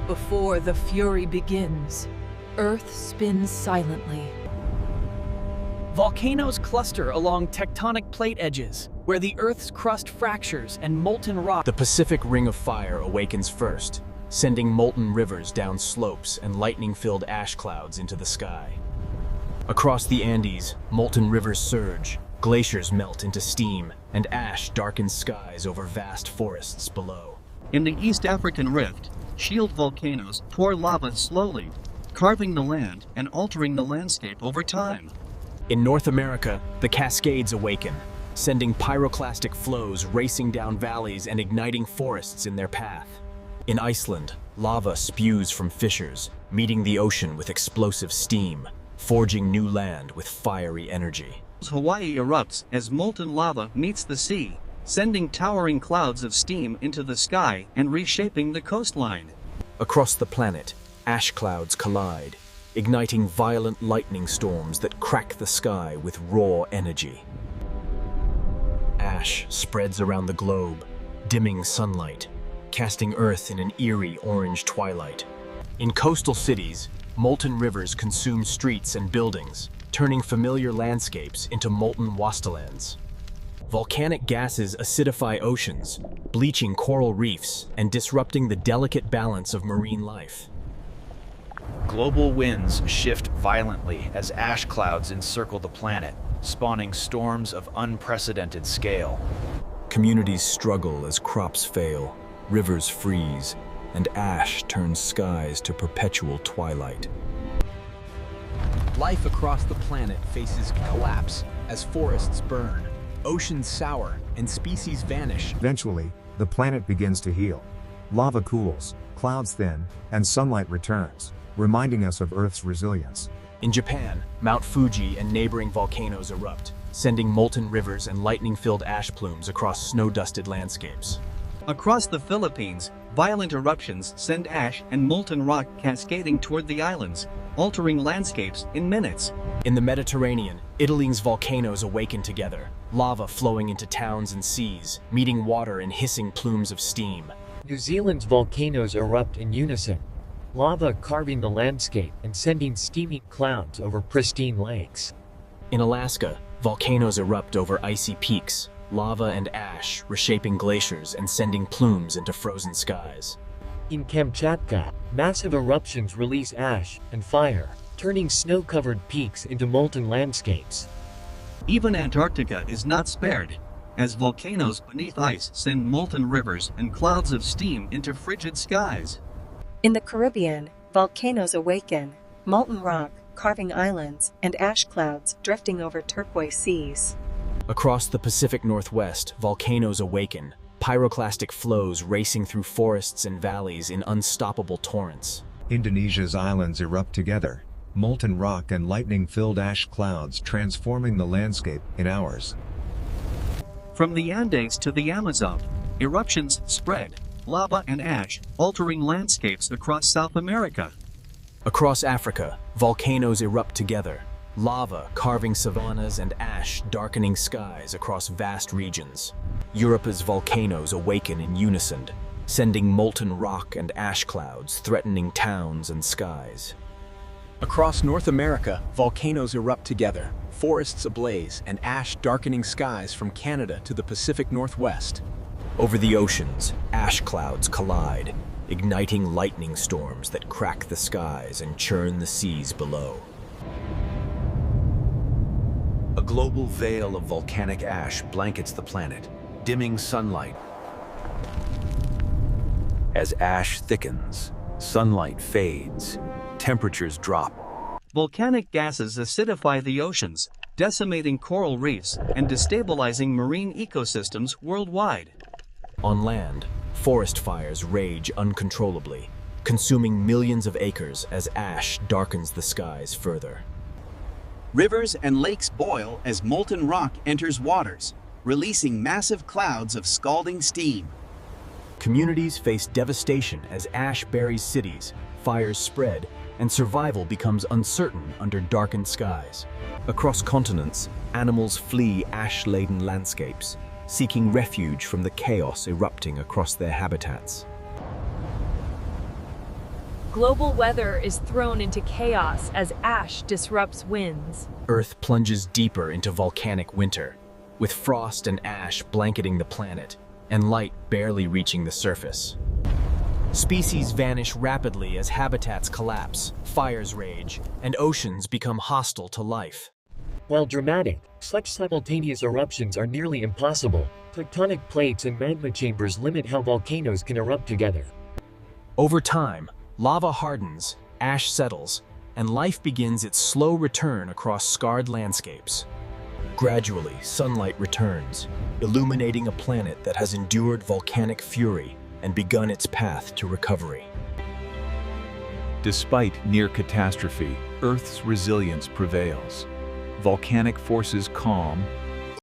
Before the fury begins, Earth spins silently. Volcanoes cluster along tectonic plate edges, where the Earth's crust fractures and molten rock. The Pacific Ring of Fire awakens first, sending molten rivers down slopes and lightning-filled ash clouds into the sky. Across the Andes, molten rivers surge, glaciers melt into steam, and ash darkens skies over vast forests below. In the East African Rift, shield volcanoes pour lava slowly, carving the land and altering the landscape over time. In North America, the Cascades awaken, sending pyroclastic flows racing down valleys and igniting forests in their path. In Iceland, lava spews from fissures, meeting the ocean with explosive steam, forging new land with fiery energy. Hawaii erupts as molten lava meets the sea, sending towering clouds of steam into the sky and reshaping the coastline. Across the planet, ash clouds collide, igniting violent lightning storms that crack the sky with raw energy. Ash spreads around the globe, dimming sunlight, casting Earth in an eerie orange twilight. In coastal cities, molten rivers consume streets and buildings, turning familiar landscapes into molten wastelands. Volcanic gases acidify oceans, bleaching coral reefs and disrupting the delicate balance of marine life. Global winds shift violently as ash clouds encircle the planet, spawning storms of unprecedented scale. Communities struggle as crops fail, rivers freeze, and ash turns skies to perpetual twilight. Life across the planet faces collapse as forests burn, oceans sour, and species vanish. Eventually, the planet begins to heal. Lava cools, clouds thin, and sunlight returns, reminding us of Earth's resilience. In Japan, Mount Fuji and neighboring volcanoes erupt, sending molten rivers and lightning-filled ash plumes across snow-dusted landscapes. Across the Philippines, violent eruptions send ash and molten rock cascading toward the islands, altering landscapes in minutes. In the Mediterranean, Italy's volcanoes awaken together, lava flowing into towns and seas, meeting water in hissing plumes of steam. New Zealand's volcanoes erupt in unison, lava carving the landscape and sending steaming clouds over pristine lakes. In Alaska, volcanoes erupt over icy peaks, lava and ash reshaping glaciers and sending plumes into frozen skies. In Kamchatka, massive eruptions release ash and fire, turning snow-covered peaks into molten landscapes. Even Antarctica is not spared, as volcanoes beneath ice send molten rivers and clouds of steam into frigid skies. In the Caribbean, volcanoes awaken, molten rock carving islands and ash clouds drifting over turquoise seas. Across the Pacific Northwest, volcanoes awaken, pyroclastic flows racing through forests and valleys in unstoppable torrents. Indonesia's islands erupt together, molten rock and lightning-filled ash clouds transforming the landscape in hours. From the Andes to the Amazon, eruptions spread, lava and ash altering landscapes across South America. Across Africa, volcanoes erupt together, lava carving savannas and ash darkening skies across vast regions. Europe's volcanoes awaken in unison, sending molten rock and ash clouds threatening towns and skies. Across North America, volcanoes erupt together, forests ablaze, and ash darkening skies from Canada to the Pacific Northwest. Over the oceans, ash clouds collide, igniting lightning storms that crack the skies and churn the seas below. A global veil of volcanic ash blankets the planet, dimming sunlight. As ash thickens, sunlight fades, temperatures drop. Volcanic gases acidify the oceans, decimating coral reefs and destabilizing marine ecosystems worldwide. On land, forest fires rage uncontrollably, consuming millions of acres as ash darkens the skies further. Rivers and lakes boil as molten rock enters waters, releasing massive clouds of scalding steam. Communities face devastation as ash buries cities, fires spread, and survival becomes uncertain under darkened skies. Across continents, animals flee ash-laden landscapes, seeking refuge from the chaos erupting across their habitats. Global weather is thrown into chaos as ash disrupts winds. Earth plunges deeper into volcanic winter, with frost and ash blanketing the planet, and light barely reaching the surface. Species vanish rapidly as habitats collapse, fires rage, and oceans become hostile to life. While dramatic, such simultaneous eruptions are nearly impossible. Tectonic plates and magma chambers limit how volcanoes can erupt together. Over time, lava hardens, ash settles, and life begins its slow return across scarred landscapes. Gradually, sunlight returns, illuminating a planet that has endured volcanic fury and begun its path to recovery. Despite near catastrophe, Earth's resilience prevails. Volcanic forces calm,